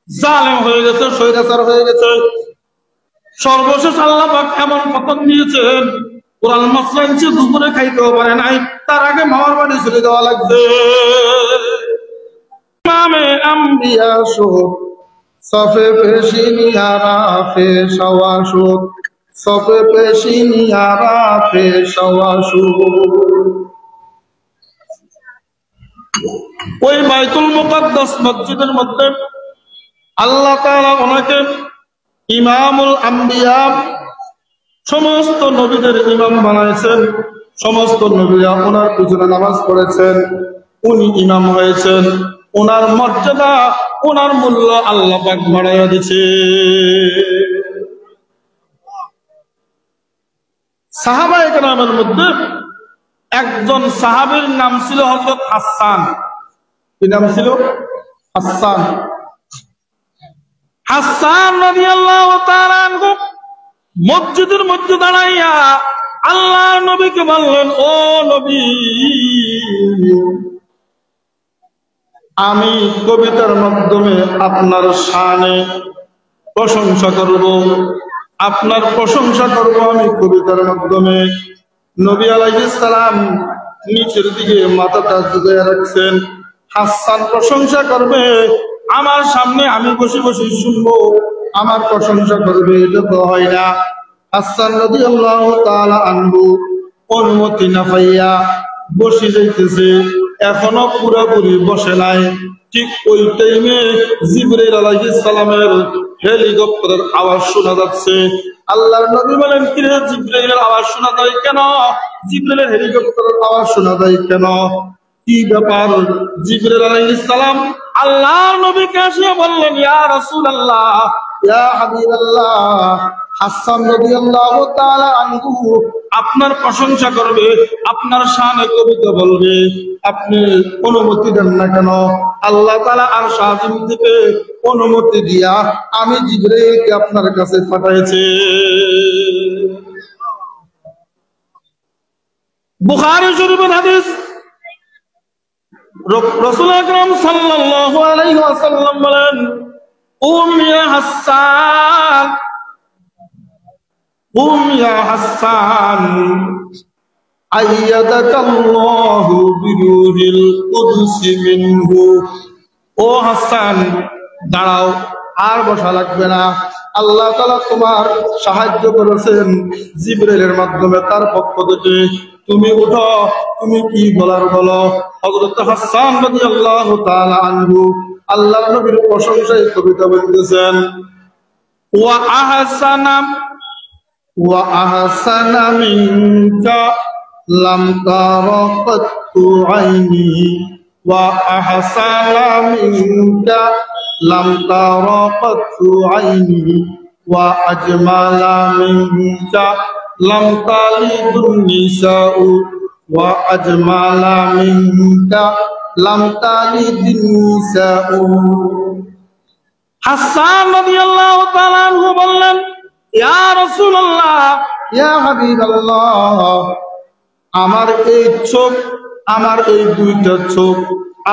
জালেম হয়ে গেছে, স্বৈরাচার হয়ে গেছে। সর্বশেষ আল্লাহ পাক এমন পতন দিয়েছেন, কোরআন মাসলা নিচে দুপুরে খাইতেও পারে নাই, তার আগে মামার বাড়ি চলে দেওয়া লাগছে। ইমামে আম্বিয়া শোক সফে পেশিনিয়া রাফে সওয়াশুক, সফে পেশিনিয়া রাফে সওয়াশুক। ওই বাইতুল মুকাদ্দাস মসজিদের মধ্যে আল্লাহ তাআলা ওনাকে ইমামুল আম্বিয়া, সমস্ত নবীদের ইমাম বানাইছেন। সমস্ত নবীরা ওনার পিছনে নামাজ পড়েছেন, উনি ইমাম হয়েছেন। ওনার মর্যাদা, ওনার মূল্য আল্লাহ পাক বাড়াইয়া দিয়েছে। সাহাবায়ে কেরামের মধ্যে একজন সাহাবীর নাম ছিল হযরত হাসান। কি নাম ছিল? হাসান। হাসান রাদিয়াল্লাহু তাআলা আনহু মসজিদের মধ্যে দাঁড়াইয়া আল্লাহ নবীকে বললেন, ও নবী, আমি কবিতার মাধ্যমে আপনার শানে প্রশংসা করব, আপনার প্রশংসা করব আমি কবিতার মাধ্যমে। নবী আলাইহিস সালাম নিচের দিকে মাথাটা ঝুঁকিয়ে রাখছেন। হাসান প্রশংসা করবে, আমার সামনে আমি বসে বসে শুনবো, আমার প্রশংসা করবে, এটা তো হয় না। হাসান রাদিয়াল্লাহু তাআলা আনহু অনুমতি না পাইয়া বসে যাইতেছে, এখনো পুরোপুরি বসে নাই। ঠিক ওই টাইমে জিবরাইল আলাইহিস সালামের হেলিকপ্টারের আওয়াজ শোনা যাচ্ছে। আল্লাহর নবী বলেন, কি রে জিবরাইলের আওয়াজ শোনা যায় কেন? জিবরাইলের হেলিকপ্টারের আওয়াজ শোনা যায় কেন? কি ব্যাপার? জিবরাইল আলাইহিস সালাম আল্লাহর নবীকে এসে বললেন, ইয়া রাসূলুল্লাহ, ইয়া হাবিবাল্লাহ, হাসান রাদিয়াল্লাহু তাআলা আনহু আপনার প্রশংসা করবে, আপনার শানে কবিতা বলবে, আপনি অনুমতি দেন না কেন? আল্লাহ তাআলা আরশ আজিম থেকে অনুমতি দিয়া আমি জিবরাইলকে আপনার কাছে পাঠাইছি। বুখারী শরীফের হাদিস, রাসূল আকরাম সাল্লাল্লাহু আলাইহি ওয়াসাল্লাম বলেন, উম ইয়া হাসান, উম ইয়া হাসান, আইয়াদাকাল্লাহু বিরূহিল কুদসি মিনহু। ও হাসান, দাঁড়াও, আর বসা লাগবে না। আল্লাহ তাআলা তোমার সাহায্য করেছেন জিবরাইলের মাধ্যমে, তার পক্ষ থেকে। তুমি উঠো, তুমি কি বলার বলো। হযরত হাসান রাদিয়াল্লাহু তাআলা আনহু আল্লাহর নবীর প্রশংসায় কবিতা বলতেছেন, ওয়া আহসানা মিনকা লাম তারা কাত্তু আইনি, ওয়া আহসানা মিনকা লাম তারা কাত্তু আইনি, ওয়া আজমালা মিনকা লাম তালিদুন নিসাউ, ওয়া আজমালা মিনকা লাম তালিদিন নিসাউ। হাসান রাদিয়াল্লাহু তাআলা আনহু বললেন, ইয়া রাসূলুল্লাহ, ইয়া হাবিবাল্লাহ, আমার এই চোখ, আমার এই দুইটা চোখ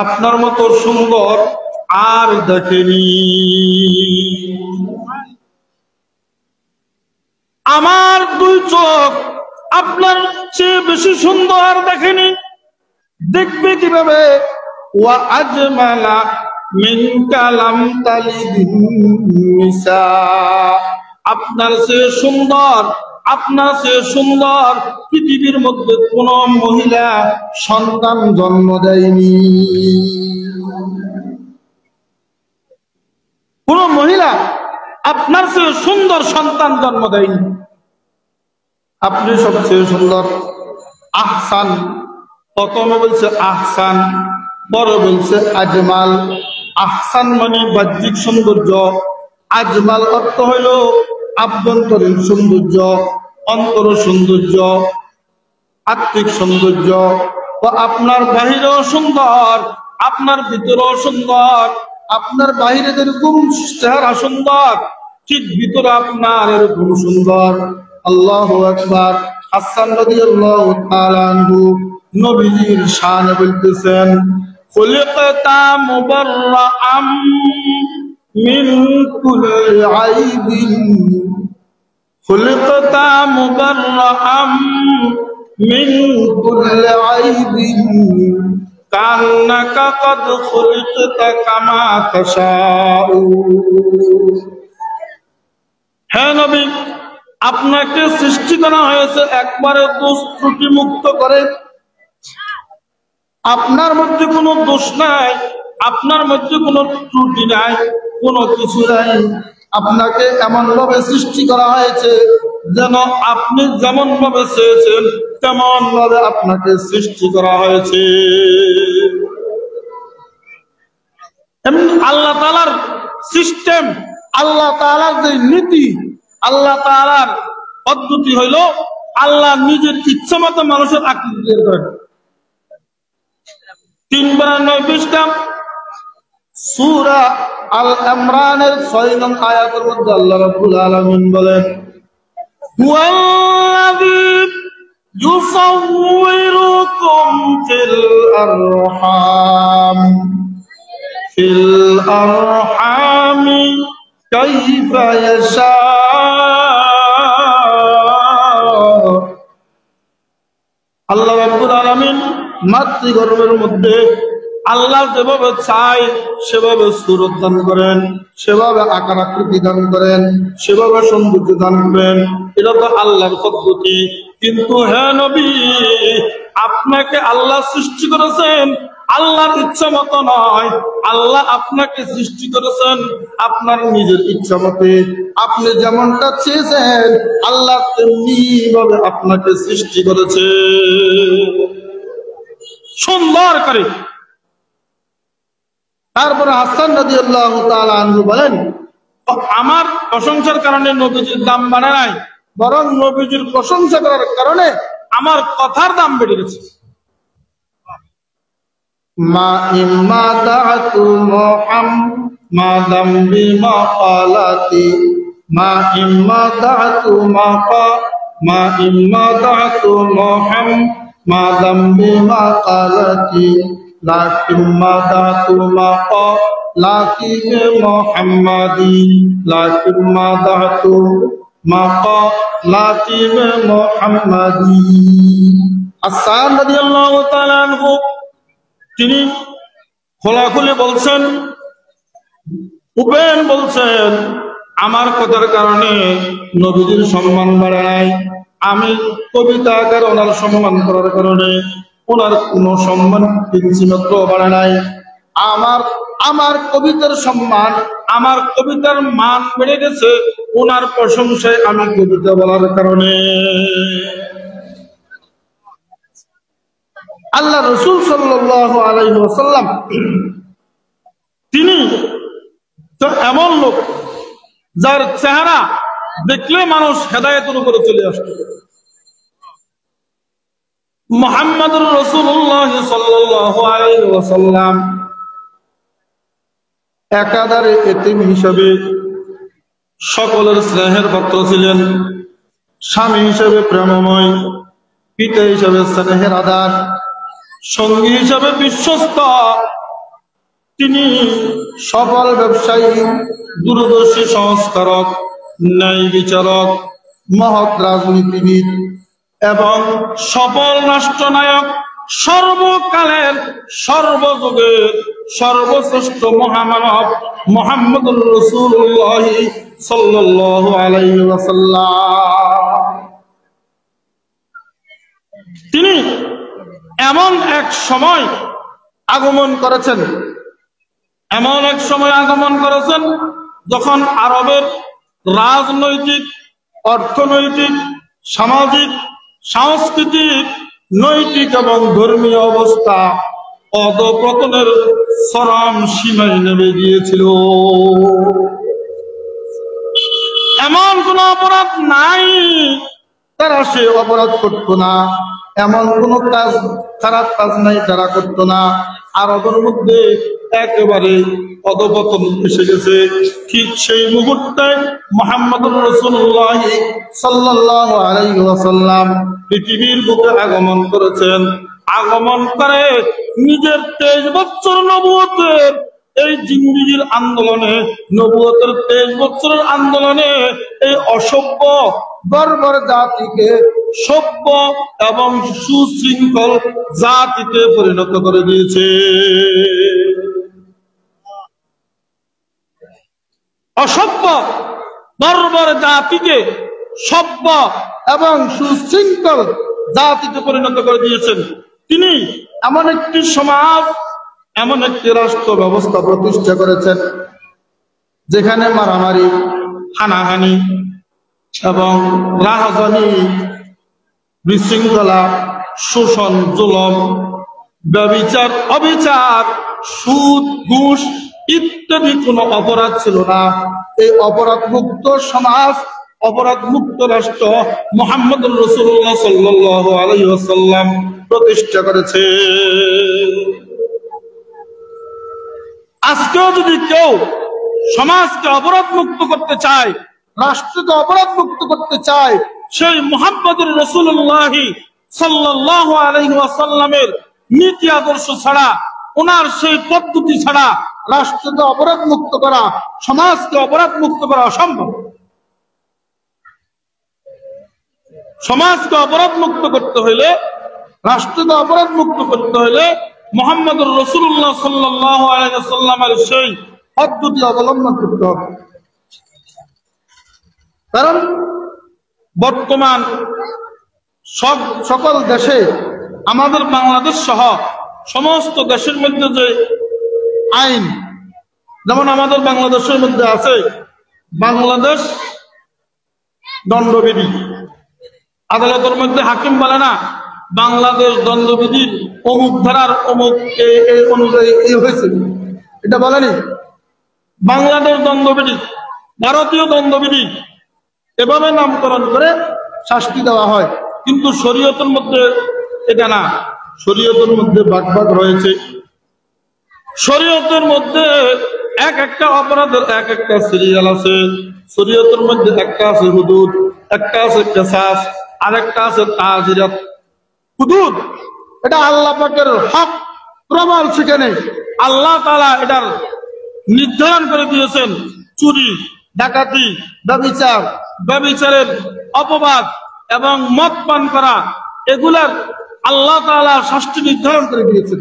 আপনার মতো সুন্দর আর দেখেনি। আমার দুই চোখ আপনার চেয়ে বেশি সুন্দর দেখেনি। দেখবে কিভাবে? ওয়া আজমালা মিনকা লাম তালিদিন নিসা, আপনার চেয়ে সুন্দর, আপনার চেয়ে সুন্দর পৃথিবীর মধ্যে কোন মহিলা সন্তান জন্ম দেয়নি। কোন মহিলা আপনার চেয়ে সুন্দর সন্তান জন্ম দেয়নি। আপনি সবচেয়ে সুন্দর। আহসান, প্রথমে বলছে আহসান, পরে বলছে আজমাল। আহসান মানে বাহ্যিক সৌন্দর্য, আজমাল অর্থ হইল আভ্যন্তরীণ সৌন্দর্য, অন্তর সৌন্দর্য, আত্মিক সৌন্দর্য। আপনার বাহিরেও সুন্দর, আপনার ভিতরেও সুন্দর। আপনার বাহিরে যেরকম চেহারা সুন্দর, ঠিক ভিতরে আপনার এরকম সুন্দর। আল্লাহু আকবার। হাসান রাদিয়াল্লাহু তাআলা আনহু নবীজির শানে বলতেছেন, খুলিকতা মুবাররাআম মিন কুল্লি আইবিন খুলিকতা মুবাররাআম মিন কুল্লি আইবিন কান্নাকা কদ খুলিকতা কামা তাশাউ। হে নবী, আপনাকে সৃষ্টি করা হয়েছে একবারে দোষ ত্রুটি মুক্ত করে। আপনার মধ্যে কোনো দোষ নাই, আপনার মধ্যে কোনো ত্রুটি নাই, কোনো কিছু নাই। আপনাকে এমন ভাবে সৃষ্টি করা হয়েছে যেন আপনি যেমন ভাবে চেয়েছেন তেমন ভাবে আপনাকে সৃষ্টি করা হয়েছে। আল্লাহ তাআলার সিস্টেম, আল্লাহ তাআলার যে নীতি, আল্লাহ তাআলার পদ্ধতি হইল আল্লাহ নিজের ইচ্ছা মতো মানুষের আকৃতি তৈরি করেন। 3 পৃষ্ঠা সূরা আল ইমরানের 6 নং আয়াতের মধ্যে আল্লাহ রাব্বুল আলামিন বলেন, হুয়াল্লাযী ইউসাউwirukum ফিল আরহামি কাইফা ইয়াশা। আল্লাহ রাব্বুল আলামিন মাতৃগর্ভের মধ্যে আল্লাহ যেভাবে চায় সেভাবে সূরত দান করেন, সেভাবে আকার আকৃতি দান করেন, সেভাবে সৌন্দর্য দান করেন। এটা তো আল্লাহর পদ্ধতি। কিন্তু হে নবী, আপনাকে আল্লাহ সৃষ্টি করেছেন আল্লাহর ইচ্ছা মতো নয়। আল্লাহ আপনাকে সৃষ্টি করেছেন আপনার নিজের ইচ্ছা মতে। আপনি যেমনটা চেয়েছেন আল্লাহ তেমনি ভাবে আপনাকে সৃষ্টি করেছে, সুন্দর করে। তারপরে হাসান রাদিয়াল্লাহু তাআলা আনহু বলেন, আমার প্রশংসার কারণে নবীজির দাম বাড়ে নাই, বরং নবীজির প্রশংসা করার কারণে আমার কথার দাম বেড়ে গেছে। মা ইম্মা দাআতু মুহাম্মাদাম বিমাকালাতি মা ইম্মা দাআতু মুহাম্মাদাম বিমাকালাতি লাকিন মা দাআতু মাকালাতি মুহাম্মাদি লাকিন মা দাআতু মাকালাতি মুহাম্মাদি। হাসান রাদিয়াল্লাহু তাআলা আনহু তিনি খোলাখুলি বলছেন, উপেন বলছেন, আমার কথার কারণে নবীজির সম্মান বাড়ে নাই। আমি কবিতা আকারে ওনার সম্মান করার কারণে ওনার কোনো সম্মান কিঞ্চিমাত্র বাড়ে নাই। আমার কবিতার সম্মান, আমার কবিতার মান বেড়ে গেছে ওনার প্রশংসায় আমি কবিতা বলার কারণে। আল্লাহ রাসূল সাল্লাল্লাহু আলাইহি ওয়াসাল্লাম তিনি তো এমন লোক যার চেহারা দেখলে মানুষ হেদায়েতের উপরে চলে আসতো। মুহাম্মদুর রাসূলুল্লাহ সাল্লাল্লাহু আলাইহি ওয়াসাল্লাম একাধারে এতিম হিসেবে সকলের স্নেহের পাত্র ছিলেন, স্বামী হিসেবে প্রেমময়, পিতা হিসেবে স্নেহের আধার, সঙ্গী হিসেবে বিশ্বস্ত। তিনি সফল ব্যবসায়ী, দূরদর্শী সংস্কারক, ন্যায় বিচারক, মহৎ রাজনীতিবিদ এবং সফল রাষ্ট্রনায়ক, সর্বকালের সর্বযুগের সর্বশ্রেষ্ঠ মহামানব মুহাম্মদুর রাসূলুল্লাহ সাল্লাল্লাহু আলাইহি ওয়াসাল্লাম। তিনি এমন এক সময় আগমন করেছেন, যখন আরবের রাজনৈতিক, অর্থনৈতিক, সামাজিক, সাংস্কৃতিক, নৈতিক এবং ধর্মীয় অবস্থা অধঃপতনের চরম সীমায় নেমে গিয়েছিল। এমন কোন অপরাধ নাই তারা সে অপরাধ করত না, এমন কোন কাজ, খারাপ কাজ নাই তারা করত না। আরবের মধ্যে একেবারে অধঃপতন এসে গেছে। ঠিক সেই মুহূর্তে মুহাম্মদুর রাসূলুল্লাহ সাল্লাল্লাহু আলাইহি ওয়াসাল্লাম পৃথিবীর বুকে আগমন করেছেন। আগমন করে নিজের 23 বছর নবুয়তের এই জিন্দিগির আন্দোলনে, নবুয়তের 23 বছরের আন্দোলনে এই অসভ্য বর্বর জাতিকে সভ্য এবং সুশৃঙ্খল জাতিতে পরিণত করে দিয়েছে। অসভ্য বর্বর জাতিকে সভ্য এবং সুশৃঙ্খল জাতিতে পরিণত করে দিয়েছেন তিনি। এমন একটি সমাজ, এমন একটি রাষ্ট্র ব্যবস্থা প্রতিষ্ঠা করেছেন যেখানে মারামারি, হানাহানি এবং রাহাজানি, বিশৃঙ্খলা, শোষণ, জুলুম, ব্যভিচার, অবিচার, সুদ, ঘুষ ইত্যাদি কোনো অপরাধ ছিল না। এই অপরাধ মুক্ত সমাজ, অপরাধ মুক্ত রাষ্ট্র মুহাম্মদুর রাসূলুল্লাহ সাল্লাল্লাহু আলাইহি ওয়াসাল্লাম প্রতিষ্ঠা করেছে। আজকেও যদি কেউ সমাজকে অপরাধ মুক্ত করতে চায়, রাষ্ট্রকে অপরাধ মুক্ত করতে চায়, সেই মুহাম্মদুর রাসূলুল্লাহ সাল্লাল্লাহু আলাইহি ওয়াসাল্লামের নীতি আদর্শ ছাড়া, ওনার সেই পদ্ধতি ছাড়া রাষ্ট্রকে অপরাধ মুক্ত করা, সমাজকে অপরাধ মুক্ত করা অসম্ভব। সমাজকে অপরাধ মুক্ত করতে হইলে, রাষ্ট্রকে অপরাধ মুক্ত করতে হইলে মুহাম্মদুর রাসূলুল্লাহ সাল্লাল্লাহু আলাইহি ওয়াসাল্লামের সেই পদ্ধতি অবলম্বন করতে হবে। কারণ বর্তমান সকল দেশে, আমাদের বাংলাদেশ সহ সমস্ত দেশের মধ্যে যে আইন, যেমন আমাদের বাংলাদেশের মধ্যে আছে বাংলাদেশ দণ্ডবিধি, আদালতের মধ্যে হাকিম বলে না বাংলাদেশ দণ্ডবিধি অমুক ধারার অমুক এই অনুযায়ী এই হয়েছে, এটা বলেনি। বাংলাদেশ দণ্ডবিধি, ভারতীয় দণ্ডবিধি এভাবে নামকরণ করে শাস্তি দেওয়া হয়, কিন্তু শরীয়তের মধ্যে এটা না। শরীয়তের মধ্যে ভাগ ভাগ রয়েছে। শরীয়তের মধ্যে এক একটা অপরাধের এক একটা সিরিয়াল আছে। শরীয়তের মধ্যে একটা আছে হুদুদ, একটা আছে কিসাস, আর একটা আছে তাজিরাত। হুদুদ এটা আল্লাহ পাকের হক প্রমাণ, সেখানে আল্লাহ তাআলা এটার নির্ধারণ করে দিয়েছেন। চুরি, ডাকাতি, ব্যভিচার, ব্যভিচারের অপবাদ এবং মদ পান করা, এগুলার আল্লাহ তাআলা শাস্তি নির্ধারণ করে দিয়েছেন।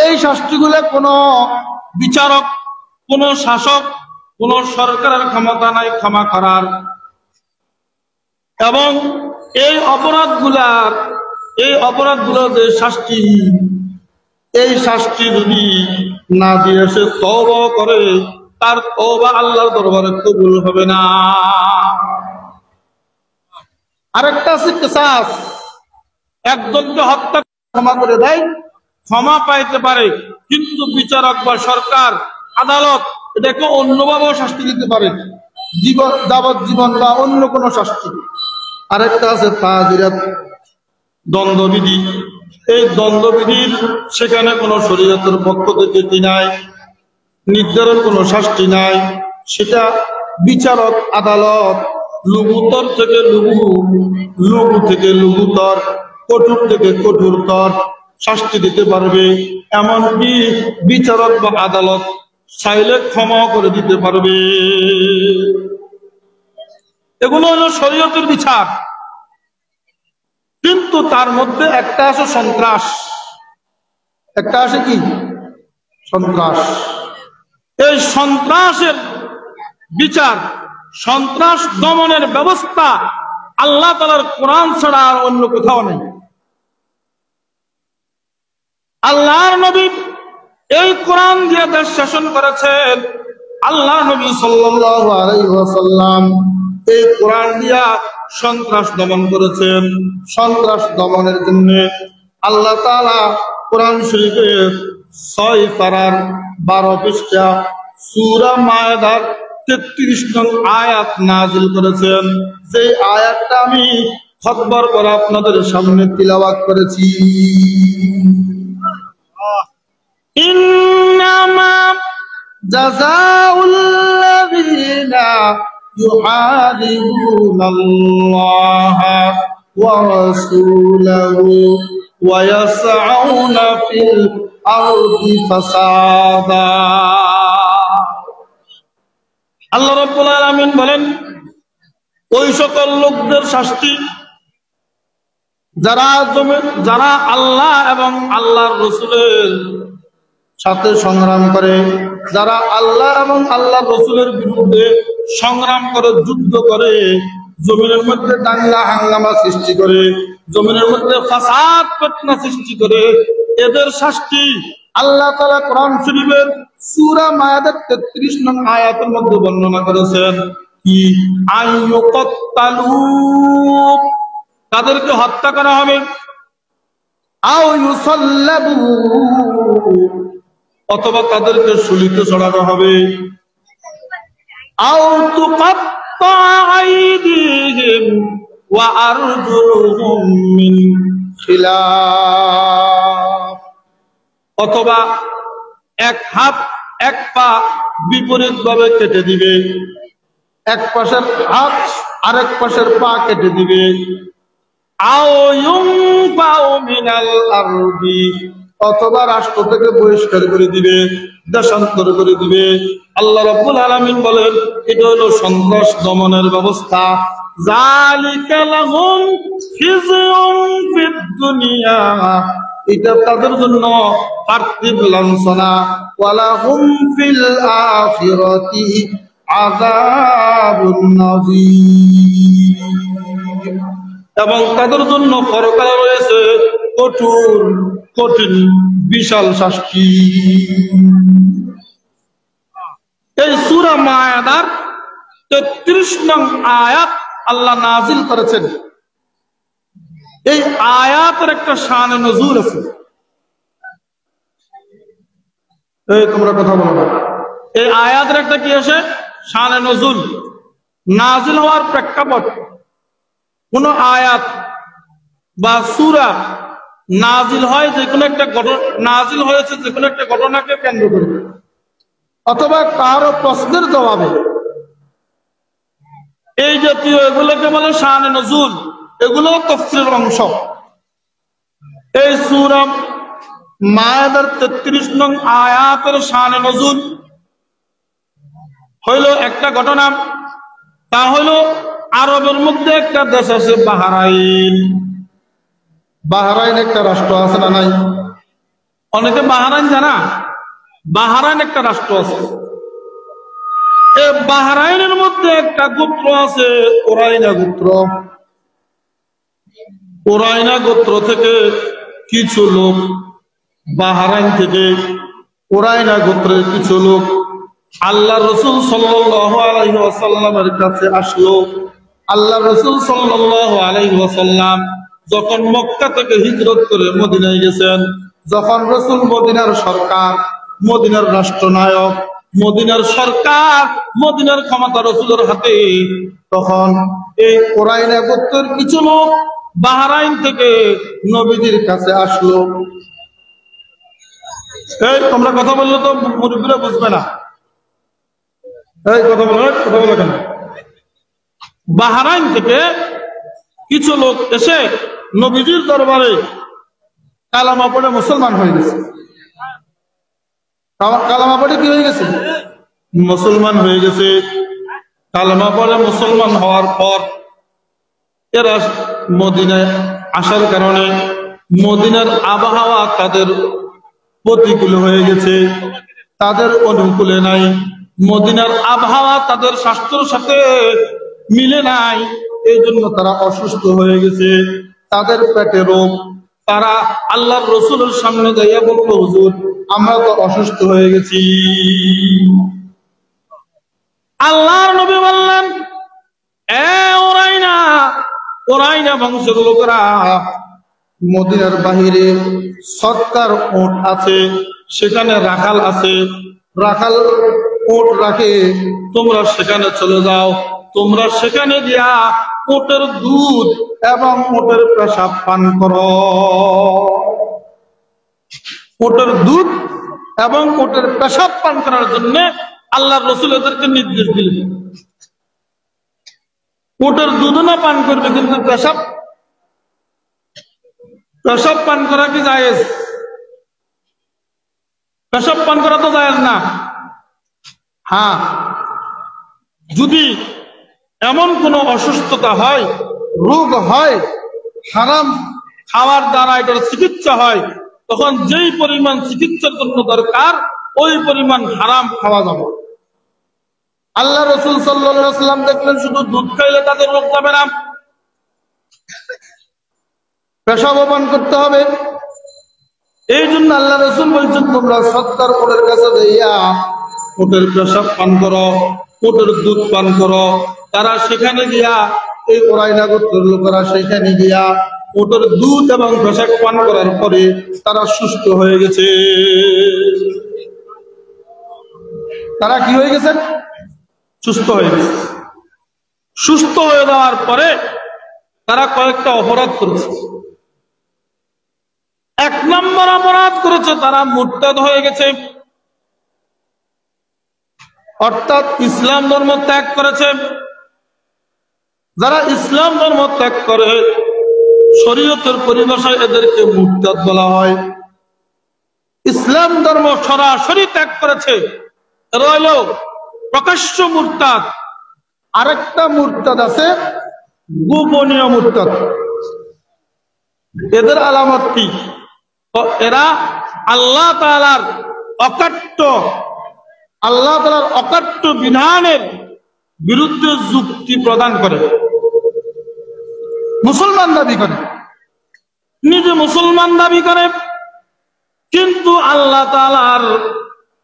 এই শাস্তিগুলো কোনো বিচারক, কোনো শাসক, কোনো সরকারের ক্ষমতা নাই ক্ষমা করার। এবং এই অপরাধগুলো যে শাস্তি, এই শাস্তি যদি না দিয়ে সে তওবা করে, তার তওবা আল্লাহর দরবারে কবুল হবে না। আরেকটা আছে কিসাস, একজনকে হত্যা ক্ষমা করে দেয়, ক্ষমা পাইতে পারে, কিন্তু বিচারক বা সরকার, আদালত এটাকে অন্যভাবেও শাস্তি দিতে পারে, যাবজ্জীবন বা অন্য কোনো শাস্তি। আরেকটা আছে তাজিরাত, দ্বন্দ্ববিধি। এই দ্বন্দ্ববিধির সেখানে কোনো শরীয়তের পক্ষ থেকে কি নাই, নির্ধারণ কোনো শাস্তি নাই। সেটা বিচারক, আদালত লঘুতর থেকে লঘু থেকে লঘুতর, কঠোর থেকে কঠোরতর শাস্তি দিতে পারবে। এমনকি বিচারক বা আদালত চাইলে ক্ষমা করে দিতে পারবে। এগুলো হলো শরীয়তের বিচার। কিন্তু তার মধ্যে একটা আছে সন্ত্রাস, একটা আছে কি সন্ত্রাস। এই সন্ত্রাসের বিচার, সন্ত্রাস দমনের ব্যবস্থা আল্লাহ তাআলার কোরআন ছাড়া আর অন্য কোথাও নেই। আল্লাহর নবী এই কোরআন দিয়ে দেশ শাসন করেছেন। আল্লাহর নবী সাল্লাল্লাহু আলাইহি ওয়াসাল্লাম এই কোরআন দিয়া সন্ত্রাস দমন করেছেন। সন্ত্রাস দমনের জন্য আল্লাহ তাআলা কোরআন শরীফের 6 পারার 12 পৃষ্ঠা সূরা মায়েদার 33 নং আয়াত নাযিল করেছেন। যে আয়াতটা আমি খুতবার পরে আপনাদের সামনে তিলাওয়াত করেছি। ইন্নামা জাযাউল্লাযীনা ইউহাদিবুনাল্লাহা ওয়া রাসূলাহু ওয়া ইয়াসআউনা ফিল আরদি ফাসাদা। আল্লাহ রাব্বুল আলামিন বলেন, ওই সকল লোকদের শাস্তি যারা আল্লাহ এবং আল্লাহর রাসূলের সাথে সংগ্রাম করে, যারা আল্লাহ এবং আল্লাহর রাসূলের বিরুদ্ধে সংগ্রাম করে, যুদ্ধ করে, জমিনের মধ্যে দাঙ্গা হাঙ্গামা সৃষ্টি করে, জমিনের মধ্যে ফাসাদ ফিতনা সৃষ্টি করে, এদের শাস্তি আল্লাহ তাআলা কোরআন শরীফের সূরা মায়েদার 33 নং আয়াতের মধ্যে বর্ণনা করেছেন কি আইয়ুকাত্তালু, তাদেরকে হত্যা করা হবে, আও ইউসাল্লাবু, অথবা তাদেরকে শুলিতে চড়ানো হবে, আও তুকাত্তা আইদিহিম ওয়া আরজুলুহুম মিন খিলাফ, অথবা এক হাত এক পা বিপরীত ভাবে কেটে দিবে, এক পাশের হাত আরেক পাশের পা কেটে দিবে, আও ইউনফাউ মিনাল আরদি, অথবা রাষ্ট্র থেকে বহিষ্কার করে দিবে, দেশান্তর করে দিবে। আল্লাহ রাব্বুল আলামিন বলেন, এটা হলো সন্ত্রাস দমনের ব্যবস্থা। যালিকা লাহুম খিজয়ুন ফিদ দুনিয়া, এটা তাদের জন্য পার্থিব লাঞ্ছনা, ওয়ালাহুম ফিল আখিরাতি আযাবুন নাযীর, এবং তাদের জন্য পরকালে রয়েছে কঠিন বিশাল শাস্তি। এই সূরা মায়েদার 33 নং আয়াত আল্লাহ নাজিল করেছেন। এই আয়াতের একটা শান নজুল আছে। এই তোমরা কথা বলো, এই আয়াতের একটা কি আছে? শান নজুল। নাজিল হওয়ার প্রেক্ষাপট, কোন আয়াত বা সূরা নাজিল হয় যে কোনো একটা ঘটনা, নাজিল হয়েছে যে কোনো একটা ঘটনাকে কেন্দ্র করে, অথবা কারো প্রশ্নের জবাবে, এই জাতীয় এগুলোকে বলে শানে নজুল। এগুলো তাফসীরের অংশ। এই সূরা মায়েদার 33 নং আয়াতের শানে নজুল হইল একটা ঘটনা। তা হইল আরবের মধ্যে একটা দেশ আছে বাহরাইন। বাহরাইন একটা রাষ্ট্র আছে না নাই? অনেকে বাহরাইন জানা? বাহরাইন একটা রাষ্ট্র আছে। এই বাহরাইনের মধ্যে একটা গোত্র আছে ওরাইনা গোত্র। ওরাইনা গোত্র থেকে কিছু লোক, বাহরাইন থেকে ওরাইনা গোত্রের কিছু লোক আল্লাহ রাসূল সাল্লাল্লাহু আলাইহি ওয়াসাল্লামের কাছে আসলো। আল্লাহ রাসূল সাল্লাল্লাহু আলাইহি ওয়াসাল্লাম যখন মক্কা থেকে হিজরত করে মদিনায় গেছেন, যখন রাসূল মদিনার সরকার, মদিনার রাষ্ট্রনায়ক, মদিনার সরকার, মদিনার ক্ষমতা রাসূলের হাতে, তখন এই ওরাইনা গোত্রের কিছু লোক বাহরাইন থেকে নবীজির কাছে আসলো। এই তোমরা কথা বললে তো মুরব্বিরা বুঝবে না। এই কথা বলো কেন? বাহরাইন থেকে কিছু লোক এসে নবীজির দরবারে কালামা পড়ে মুসলমান হয়ে গেছে। কালামা পড়ে কি হয়ে গেছে? মুসলমান হয়ে গেছে। কালামা পড়ে মুসলমান হওয়ার পর এরা মদিনায় আসার কারণে মদিনার আবহাওয়া তাদের প্রতিকূল হয়ে গেছে, তাদের অনুকূলে নাই। মদিনার আবহাওয়া তাদের স্বাস্থ্যের সাথে মিলে নাই, এই জন্য তারা অসুস্থ হয়ে গেছে, তাদের পেটে রোগ। তারা আল্লাহর রাসূলের সামনে যাইয়া বলল, হুজুর আমরা তো অসুস্থ হয়ে গেছি। আল্লাহর নবী বললেন, ওরাইনা বংশের লোকেরা, মদিনার বাহিরে সরকার উট আছে, সেখানে রাখাল আছে, রাখাল উট রাখে, তোমরা সেখানে চলে যাও, তোমরা সেখানে গিয়া উটের দুধ এবং উটের পেশাব পান করো। উটের দুধ এবং উটের পেশাব পান করার জন্য আল্লাহর রাসূল এদেরকে নির্দেশ দিলেন। উটের দুধ না পান করবে, কিন্তু পেশাব পান করা কি জায়েজ? পেশাব পান করা তো জায়েজ না। হ্যাঁ, যদি এমন কোন অসুস্থতা হয়, রোগ হয়, হারাম খাওয়ার দ্বারা এটার চিকিৎসা হয়, তখন যেই পরিমাণ চিকিৎসার জন্য দরকার ওই পরিমাণ হারাম খাওয়া যাবে। আল্লাহ রসুল সাল্লাল্লাহু আলাইহি ওয়াসাল্লাম দেখলেন শুধু দুধ খাইলে তাদের রোগ যাবে না, পেশাব পান করতে হবে। এই জন্য আল্লাহ রসুল বলছেন, তোমরা সত্তার উটের কাছে যাইয়া উটের পেশাব পান করো, উটের দুধ পান করো। তারা সেখানে গিয়া, এই ওরাইনা গোত্রের লোকেরা সেখানে গিয়া উটের দুধ এবং পেশাব পান করার পরে তারা সুস্থ হয়ে গেছে। তারা কি হয়ে গেছে? সুস্থ হয়ে গেছে। সুস্থ হয়ে যাওয়ার পরে তারা কয়েকটা অপরাধ করেছে। এক নম্বর অপরাধ করেছে, তারা মুরতাদ হয়ে গেছে, অর্থাৎ ইসলাম ধর্ম ত্যাগ করেছে। যারা ইসলাম ধর্ম ত্যাগ করে, শরীয়তের পরিভাষায় এদেরকে মুরতাদ বলা হয়। ইসলাম ধর্ম সরাসরি ত্যাগ করেছে, এরা হলো প্রকাশ্য মুরতাদ। আরেকটা মুরতাদ আছে, গোপনীয় মুরতাদ। এদের আলামত কি? এরা আল্লাহ তাআলার অকাট্য বিধানের বিরুদ্ধে যুক্তি প্রদান করে, মুসলমান দাবি করে, নিজে মুসলমান দাবি করে, কিন্তু আল্লাহ তাআলার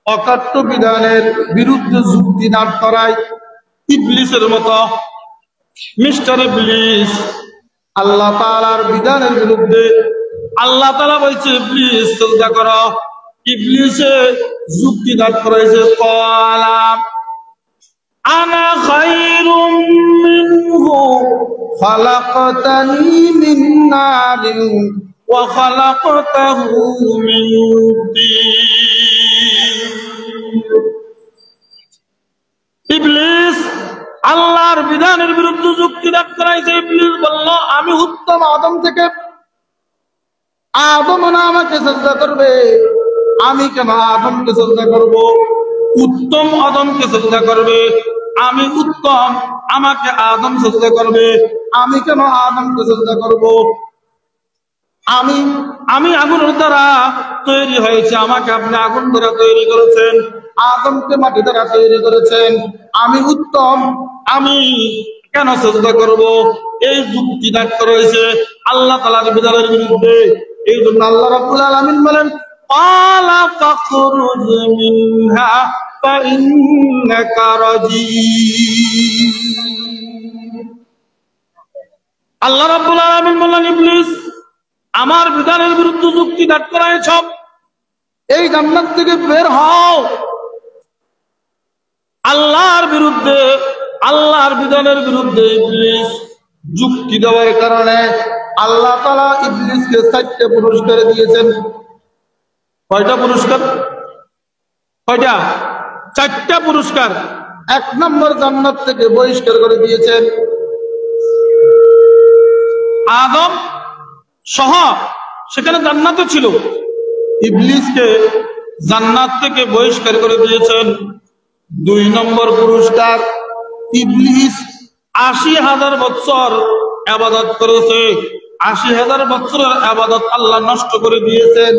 অকাট্য বিধানের বিরুদ্ধে যুক্তি দাঁড় করায়। ইবলিসের মতো মিস্টার ইবলিস আল্লাহ তাআলার বিধানের বিরুদ্ধে, আল্লাহ তাআলা বলছে ইবলিস সিজদা করো, ইবলিসে যুক্তি দাঁড় করাইছে, ক্বালা আনা খায়রুম মিনহু খালাকতানি মিন নারিন ওয়া খালাকতাহু মিন তিন। ইবলিস আল্লাহর বিধানের বিরুদ্ধে যুক্তি দাঁড় করাইছে। ইবলিস বলল, আমি উত্তম আদম থেকে, আদম না আমাকে সিজদা করবে, আমি কেন আদমকে সিজদা করব? উত্তম আদমকে সিজদা করবে, আমি উত্তম, আমাকে আদম সিজদা করবে, আমি কেন আদমকে সিজদা করব? আমি আগুনের দ্বারা তৈরি হয়েছে, আমাকে আপনি আগুন দ্বারা তৈরি করেছেন, আদমকে মাটি দ্বারা তৈরি করেছেন, আমি উত্তম, আমি কেন সিজদা করব? এই যুক্তি দাঁড় করেছে আল্লাহ তাআলার বিধানের বিরুদ্ধে। এই জন্য আল্লাহ রাব্বুল আলামিন বলেন, ক্বালা ফাখরুজ মিনহা ফাইন্নাকা রাজীম। আল্লাহ রাব্বুল আলামিন বলেন, ইবলিস আমার বিধানের বিরুদ্ধে যুক্তি দাঁড় করায়ছ, এই জান্নাত থেকে বের হও। আল্লাহর বিরুদ্ধে, আল্লাহর বিধানের বিরুদ্ধে ইবলিস যুক্তি দেওয়ার কারণে আল্লাহ তাআলা ইবলিসকে 4টা পুরস্কার দিয়েছেন। কয়টা পুরস্কার? কয়টা? 4টা পুরস্কার। 1 নম্বর, জান্নাত থেকে বহিষ্কার করে দিয়েছেন। আদম সহ সেখানে জান্নাতে ছিল, ইবলিসকে জান্নাত থেকে বহিষ্কার করে দিয়েছেন। 2 নম্বর পুরস্কার, ইবলিস 80,000 বছর ইবাদত করেছে, 80,000 বছরের ইবাদত আল্লাহ নষ্ট করে দিয়েছেন,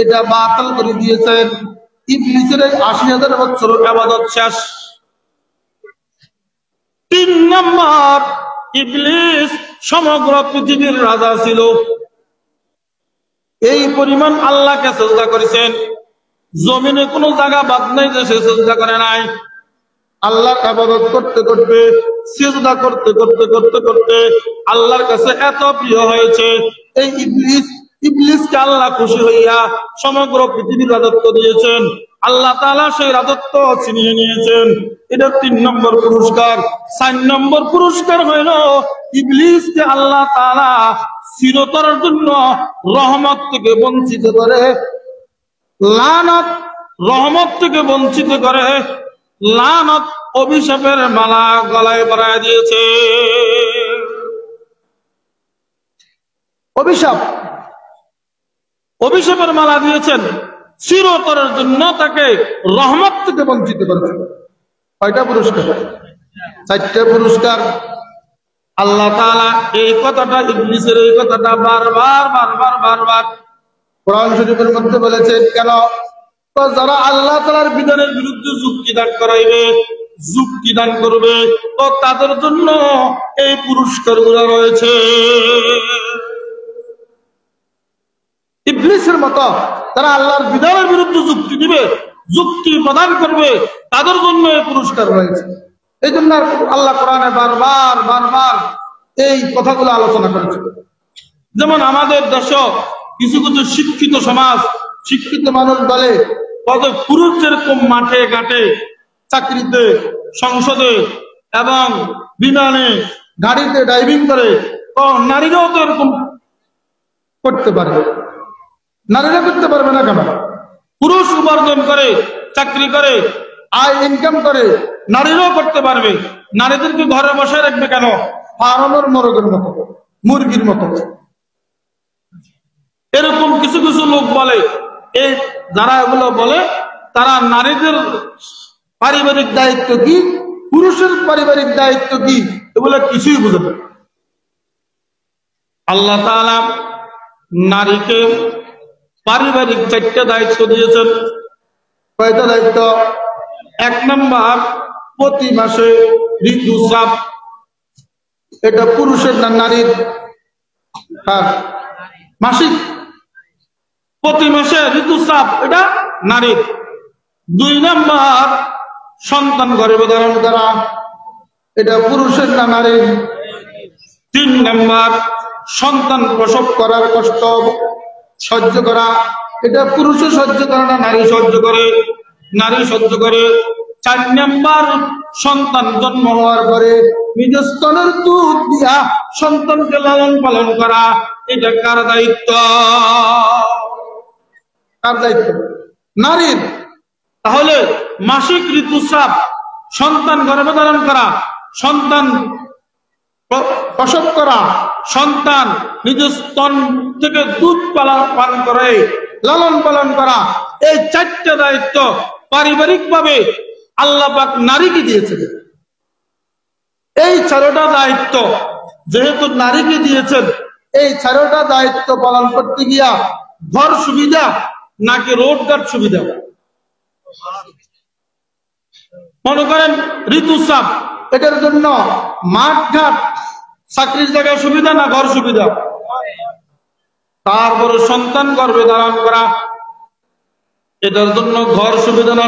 এটা বাতিল করে দিয়েছেন। ইবলিসের 80,000 বছরের ইবাদত শেষ। 3 নম্বর, ইবলিস সমগ্র পৃথিবীর রাজা ছিল, এই পরিমাণ আল্লাহকে সিজদা করেছেন, জমিনে কোনো জায়গা বাদ নাই যে সে সিজদা করে নাই। আল্লাহর ইবাদত করতে করতে, সিজদা করতে করতে করতে করতে আল্লাহর কাছে এত প্রিয় হয়েছে, এই ইবলিসকে আল্লাহ খুশি হইয়া সমগ্র পৃথিবীর রাজত্ব দিয়েছেন। আল্লাহ তাআলা সেই রাজত্ব ছিনিয়ে নিয়েছেন। এটা 3 নম্বর পুরস্কার। 4 নম্বর পুরস্কার হইল, ইবলিসকে আল্লাহ তাআলা চিরতরের জন্য রহমত থেকে বঞ্চিত করে, লানত, রহমত থেকে বঞ্চিত করে, লানত, অভিশাপের মালা গলায় পরায় দিয়েছে। অভিশাপ, অভিশাপের মালা দিয়েছেন। চিরতরের জন্য তাকে রহমত থেকে বঞ্চিত করেছে। কয়টা পুরস্কার? 4টা পুরস্কার। আল্লাহ তাআলা এই কথাটা, ইবলিসের এই কথাটা বারবার কোরআন শরীফের মধ্যে বলেছেন। কেন? তো যারা আল্লাহ তাআলার বিধানের বিরুদ্ধে যুক্তি দান করাইবে, যুক্তি দান করবে, তো তাদের জন্য এই পুরস্কারগুলো রয়েছে। ইবলিসের মতো তারা আল্লাহর বিধানের বিরুদ্ধে যুক্তি দিবে, যুক্তি প্রদান করবে, তাদের জন্য এই পুরস্কার রয়েছে। এই জন্য আল্লাহ কোরআনে বারবার এই কথাগুলো আলোচনা করেছে। যেমন আমাদের দেশে কিছু কিছু শিক্ষিত সমাজ, শিক্ষিত মানুষ বলে কত পুরুষ যেরকম মাঠে ঘাটে, চাকরিতে, সংসদে এবং বিমানে, গাড়িতে ড্রাইভিং করে, তো নারীরাও তো এরকম করতে পারবে। নারীরা করতে পারবে না কেন? পুরুষ উপার্জন করে, চাকরি করে, আয় ইনকাম করে, নারীরাও করতে পারবে। নারীদেরকে ঘরে বসে রাখবে কেন? ফার্মের মোরগের মতো, মুরগির মতো। এরকম কিছু কিছু লোক বলে। এই যারা এগুলো বলে তারা নারীদের পারিবারিক দায়িত্ব কি, পুরুষের পারিবারিক দায়িত্ব কি, এগুলো কিছুই বুঝে না। আল্লাহ তাআলা নারীকে পারিবারিক 4টা দায়িত্ব দিয়েছেন। কয়টা দায়িত্ব? 1 নাম্বার, প্রতি মাসে ঋতুস্রাব। এটা পুরুষের না নারীর? মাসিক, প্রতি মাসে ঋতুস্রাব, এটা নারীর। 2 নাম্বার, সন্তান গর্ভে ধারণ করা, এটা পুরুষের না নারীর? 3 নাম্বার, সন্তান প্রসব করার কষ্ট সহ্য করা, এটা পুরুষও সহ্য করে না নারী সহ্য করে? নারী সহ্য করে। 4 নাম্বার, সন্তান জন্ম হওয়ার পরে নিজের স্তনের দুধ দিয়া সন্তানকে লালন পালন করা, এটা কার দায়িত্ব? কার দায়িত্ব? নারীর। তাহলে মাসিক ঋতুস্রাব, সন্তান গর্ভে ধারণ করা, সন্তান প্রসব করা, সন্তান নিজের স্তন থেকে দুধ পান করে লালন পালন করা, এই 4টা দায়িত্ব পারিবারিক ভাবে আল্লাহ পাক নারীকে দিয়েছেন। এই 4টা দায়িত্ব যেহেতু নারীকে দিয়েছেন, এই 4টা দায়িত্ব পালন করতে গিয়া ঘর সুবিধা নাকি রোডঘাট সুবিধা? মনে করেন ঋতুস্রাব, এটার জন্য মাঠ ঘাট, চাকরির জায়গায় সুবিধা না ঘর সুবিধা? তারপরে সন্তান গর্ভে ধারণ করা, এটার জন্য ঘর সুবিধা না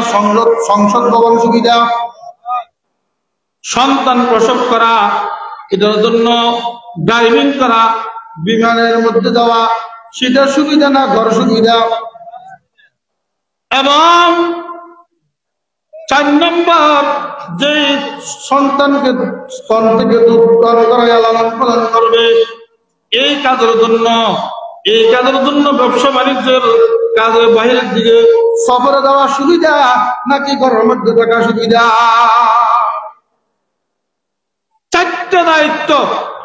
সংসদ ভবন সুবিধা? সন্তান প্রসব করা, এটার জন্য ড্রাইভিং করা, বিমানের মধ্যে যাওয়া, সেটা সুবিধা না ঘর সুবিধা? এবং 4 নম্বর, যে সন্তানকে স্তন থেকে দুধ পান করায় লালন পালন করবে, এই কাজের জন্য ব্যবসা বাণিজ্যের কাজে বাইরের দিকে সফরে যাওয়া সুবিধা নাকি ঘরের মধ্যে থাকা সুবিধা? 4টা দায়িত্ব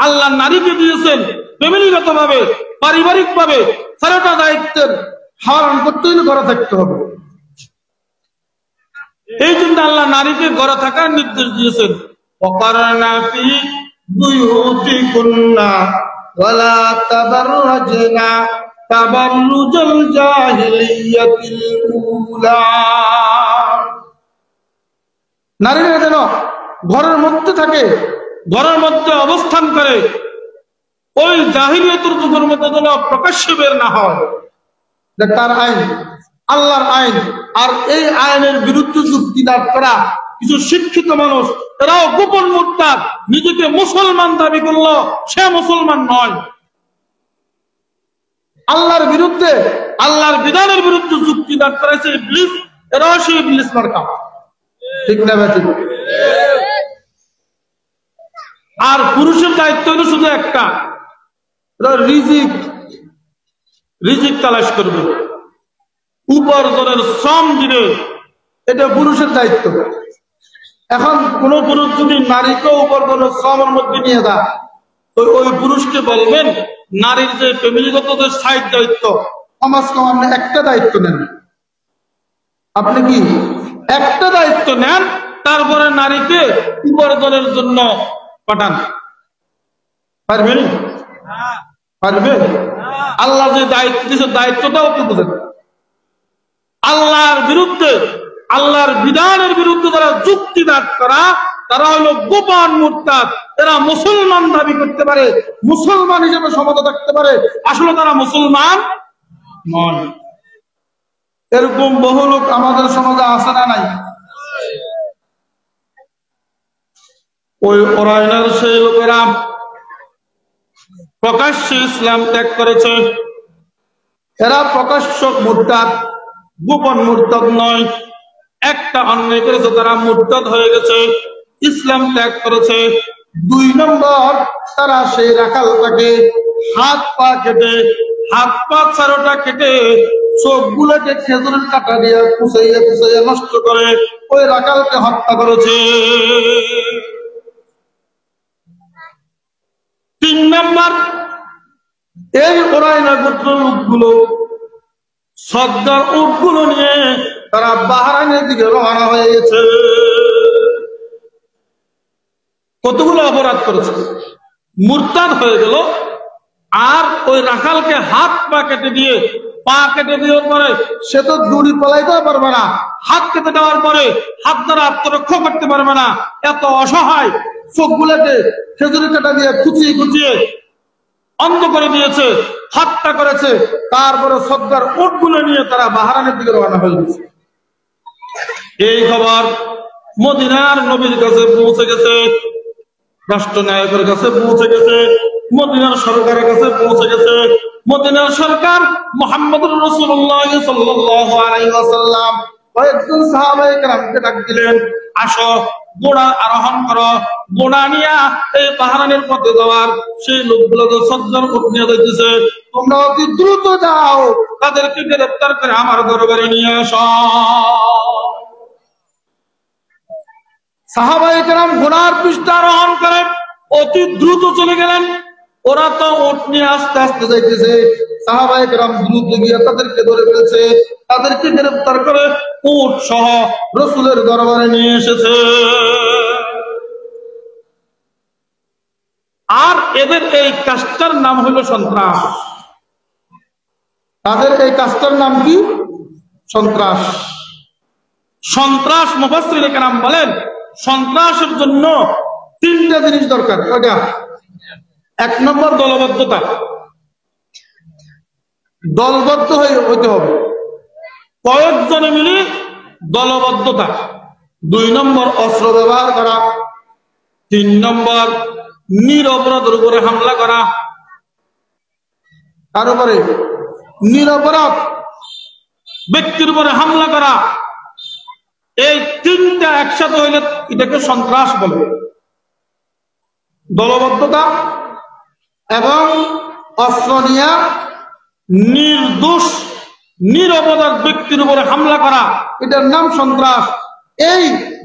আল্লাহ নারীকে দিয়েছেন ফ্যামিলিগত ভাবে, পারিবারিক ভাবে। 4টা দায়িত্বের পালন করতে হলে ঘরে থাকতে হবে। এই জন্য আল্লাহ নারীকে ঘরে থাকার নির্দেশ দিয়েছেন। ওয়াকারনা ফি বুয়ুতিকুন্না ওয়ালা তাবাররাজনা তাবাররুজাল জাহিলিয়াতিল উলা। নারীরা যেন ঘরের মধ্যে থাকে, ঘরের মধ্যে অবস্থান করে, ওই জাহিলিয়াতের যুগের মধ্যে যেন প্রকাশ্যে বের না হয়। তার আইন, আল্লাহর আইন। আর এই আইনের বিরুদ্ধে যুক্তি দাঁড় করা কিছু শিক্ষিত মানুষ, এরাও গোপন মুরতাদ, নিজেকে মুসলমান দাবি করলো, সে মুসলমান নয়। আল্লাহর বিরুদ্ধে, আল্লাহর বিধানের বিরুদ্ধে যুক্তি দাঁড় করেছে ইবলিস, এরাও সেই ইবলিস মার্কা। ঠিক না ভাই? আর পুরুষের দায়িত্ব হলো শুধু একটা, রিজিক তালাশ করবে, উপার্জনের শ্রম দিবে, এটা পুরুষের দায়িত্ব। এখন কোন পুরুষ যদি নারীকে উপার্জনের শ্রমের মধ্যে নিয়ে দেয়, ওই পুরুষকে বলবেন নারীর যে ফ্যামিলিগত যে সাইড দায়িত্ব, সমাজ কমানো একটা দায়িত্ব নেন, আপনি কি একটা দায়িত্ব নেন, তারপরে নারীকে উপার্জনের জন্য পাঠান? পারবেন? পারবে? আল্লাহ যে দায়িত্ব দিয়েছে দায়িত্বটাও তো বুঝেন। আল্লাহর বিরুদ্ধে, আল্লাহর বিধানের বিরুদ্ধে যারা যুক্তি দাঁড় করা, তারা হলো গোপন মুরতাদ। এরা মুসলমান দাবি করতে পারে, মুসলমান হিসেবে সমতা থাকতে পারে, আসলে তারা মুসলমান নয়। এরকম বহু লোক আমাদের সমাজে আছে না নাই? ওই ওরাইনার সেই লোকেরা প্রকাশ্যে ইসলাম ত্যাগ করেছে। এরা প্রকাশ্য মুরতাদ, গোপন মুরতাদ নয়। একটা অন্যায় করেছে, তারা মুরতাদ হয়ে গেছে, ইসলাম ত্যাগ করেছে। 2 নম্বর, তারা সেই রাখালটাকে হাত পা কেটে, হাত পা চারোটা কেটে চোখগুলোকে খেজুরের কাঁটা দিয়ে কুচাইয়া কুচাইয়া নষ্ট করে ওই রাখালকে হত্যা করেছে। 3 নম্বর, এই ওরাইনা গোত্র লোকগুলো সর্দার উটগুলো নিয়ে তারা বাহরাইনের দিকে রওনা হয়ে গেছে। কতগুলো অপরাধ করেছে, মুরতাদ হয়ে গেল। আর ওই রাখালকে হাত পা কেটে দিয়ে, পা কেটে দেওয়ার পরে সে তো দড়ি পালাইতে পারবে না, হাত কেটে দেওয়ার পরে হাত দ্বারা আত্মরক্ষা করতে পারবে না, এত অসহায়। চোখগুলোকে খেজুরি কাটা দিয়ে খুচিয়ে খুচিয়ে অন্ধ করে দিয়েছে, হত্যা করেছে। তারপরে সর্দার উটগুলো নিয়ে তারা বাহরাইনের দিকে রওনা হয়ে গেছে। এই খবর মদিনার নবীর কাছে পৌঁছে গেছে, রাষ্ট্রনায়কের কাছে পৌঁছে গেছে, মদিনার সরকারের কাছে পৌঁছে গেছে। মদিনার সরকার মুহাম্মদুর রাসূলুল্লাহ সাল্লাল্লাহু আলাইহি ওয়াসাল্লাম কয়েকজন সাহাবায়ে কেরামকে ডাক দিলেন, আসো ঘোড়া আরোহণ করো, ঘোড়া নিয়ে এই বাহরাইনের পথে যাওয়ার সেই লোকগুলোকে সজ্জন নিয়ে যাইতেছে, তোমরা অতি দ্রুত যাও, তাদেরকে গ্রেফতার করে আমার দরবারে নিয়ে আসো। সাহাবায়ে কেরাম ঘোড়ার পৃষ্ঠে আরোহণ করে অতি দ্রুত চলে গেলেন। ওরা তো উট নিয়ে আস্তে আস্তে যাইতেছে, সাহাবায়ে কেরাম দ্রুত গিয়ে তাদেরকে ধরে ফেলছে, তাদেরকে গ্রেফতার করে উট সহ রাসূলের দরবারে নিয়ে এসেছে। আর এদের এই কাজটার নাম হলো সন্ত্রাস। তাদের এই কাজটার নাম কি? সন্ত্রাস। সন্ত্রাস মুফাসসিরিনে কেরাম বলেন, সন্ত্রাসের জন্য 3টা জিনিস দরকার। কয়টা? 1 নম্বর দলবদ্ধতা, দলবদ্ধ হইতে হবে, কয়েকজনে মিলে দলবদ্ধতা। 2 নম্বর অস্ত্র ব্যবহার করা। 3 নম্বর নিরপরাধের উপরে হামলা করা। কার উপরে? নিরপরাধ ব্যক্তির উপরে হামলা করা। এই 3টা একসাথে হইলে এটাকে সন্ত্রাস বলে। দলবদ্ধতা এবং অস্ত্র নিয়ে নির্দোষ নিরপরাধ ব্যক্তির উপরে হামলা করা, এটার নাম সন্ত্রাস। এই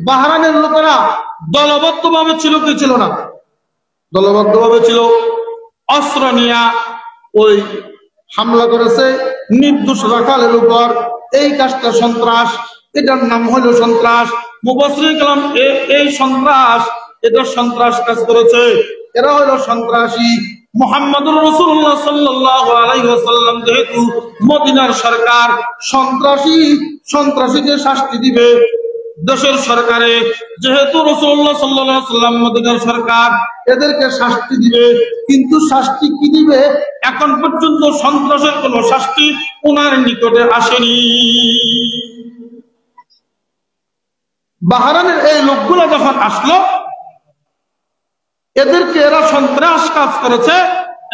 বাহরাইনের লোকেরা দলবদ্ধভাবে ছিল কি ছিল না? দলবদ্ধভাবে ছিল। অস্ত্র নিয়ে ওই হামলা করেছে নির্দোষ রাখালের উপর, এই কাজটা সন্ত্রাস, এটার নাম হলো সন্ত্রাস। মুফাসসিরিনে কেরাম এই সন্ত্রাস, এটা সন্ত্রাস কাজ করেছে, এরা হলো সন্ত্রাসী। মুহাম্মদুর রাসূলুল্লাহ সাল্লাল্লাহু আলাইহি ওয়াসাল্লাম যেহেতু মদিনার সরকার, সন্ত্রাসীকে শাস্তি দিবে দেশের সরকারে। যেহেতু রাসূলুল্লাহ সাল্লাল্লাহু আলাইহি ওয়াসাল্লাম মদিনার সরকার, এদেরকে শাস্তি দিবে। কিন্তু শাস্তি কি দিবে? এখন পর্যন্ত সন্ত্রাসের কোনো শাস্তি ওনার নিকটে আসেনি। বাহরাইনের এই লোকগুলো যখন আসলো, এদেরকে এরা সন্ত্রাস কাজ করেছে,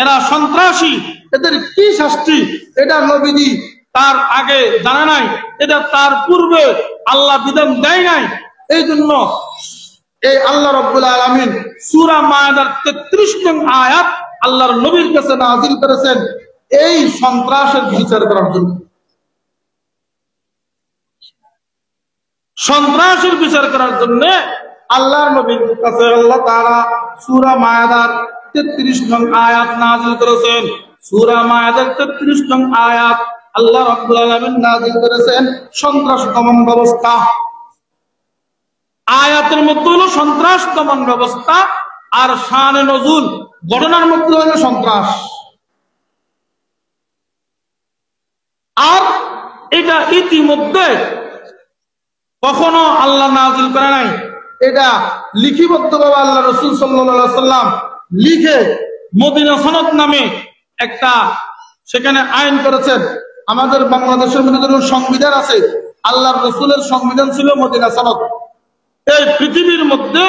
এরা সন্ত্রাসী, এদের কি শাস্তি এটা নবীজি তার আগে জানা নাই, এটা তার পূর্বে আল্লাহ বিধান দেয় নাই। এই জন্য এই আল্লাহ রাব্বুল আলামিন সূরা মায়েদার 33 নং আয়াত আল্লাহর নবীর কাছে নাযিল করেছেন এই সন্ত্রাসের বিচার করার জন্য। সন্ত্রাসের বিচার করার জন্য আল্লাহর নবীর কাছে আল্লাহ তাআলা সূরা মায়েদার 33 নং আয়াত নাযিল করেছেন। সূরা মায়েদার 33 নং আয়াত আল্লাহ রাব্বুল আলামিন নাযিল করেছেন সন্ত্রাস দমন ব্যবস্থা। আয়াতের মধ্যে হলো সন্ত্রাস দমন ব্যবস্থা, আর শানে নজুল ঘটনার মধ্যে হলো সন্ত্রাস। আর এটা ইতিমধ্যে কখনো আল্লাহ নাযিল করে নাই, এটা লিখিবদ্ধভাবে আল্লাহ রাসূল সাল্লাল্লাহু আলাইহি সাল্লাম লিখে মদিনা সনদ নামে একটা সেখানে আইন করেছেন। আমাদের বাংলাদেশের মধ্যে যখন সংবিধান আছে, আল্লাহর রাসূলের সংবিধান ছিল মদিনা সনদ। এই পৃথিবীর মধ্যে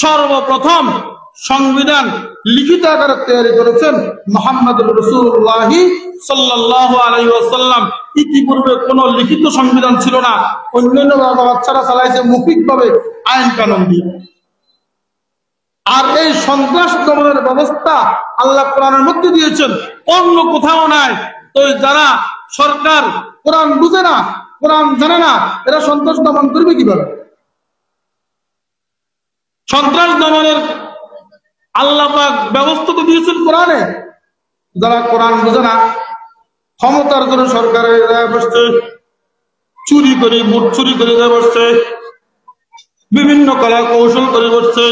সর্বপ্রথম সংবিধান লিখিত আকারে তৈরি করেছেন মুহাম্মদুর রাসূলুল্লাহ সাল্লাল্লাহু আলাইহি ওয়াসাল্লাম। ইতিপূর্বে কোন লিখিত সংবিধান ছিল না, অন্যান্য বাচ্চারা চালাইছে মৌখিকভাবে আইন কানুন দিয়ে। আর এই সন্ত্রাস দমনের ব্যবস্থা আল্লাহ কোরআনের মধ্যে দিয়েছেন, অন্য কোথাও নাই। তো যারা সরকার কোরআন বুঝে না, কোরআন জানে না, এরা সন্ত্রাস দমন করবে কিভাবে? সন্ত্রাস দমনের আল্লাহ পাক ব্যবস্থা তো দিয়েছেন কোরআনে। যারা কোরআন বুঝে না, ক্ষমতার জন্য সরকারে বসছে, চুরি করে ভোট চুরি করে বসছে, বিভিন্ন কলা কৌশল করে বসছে,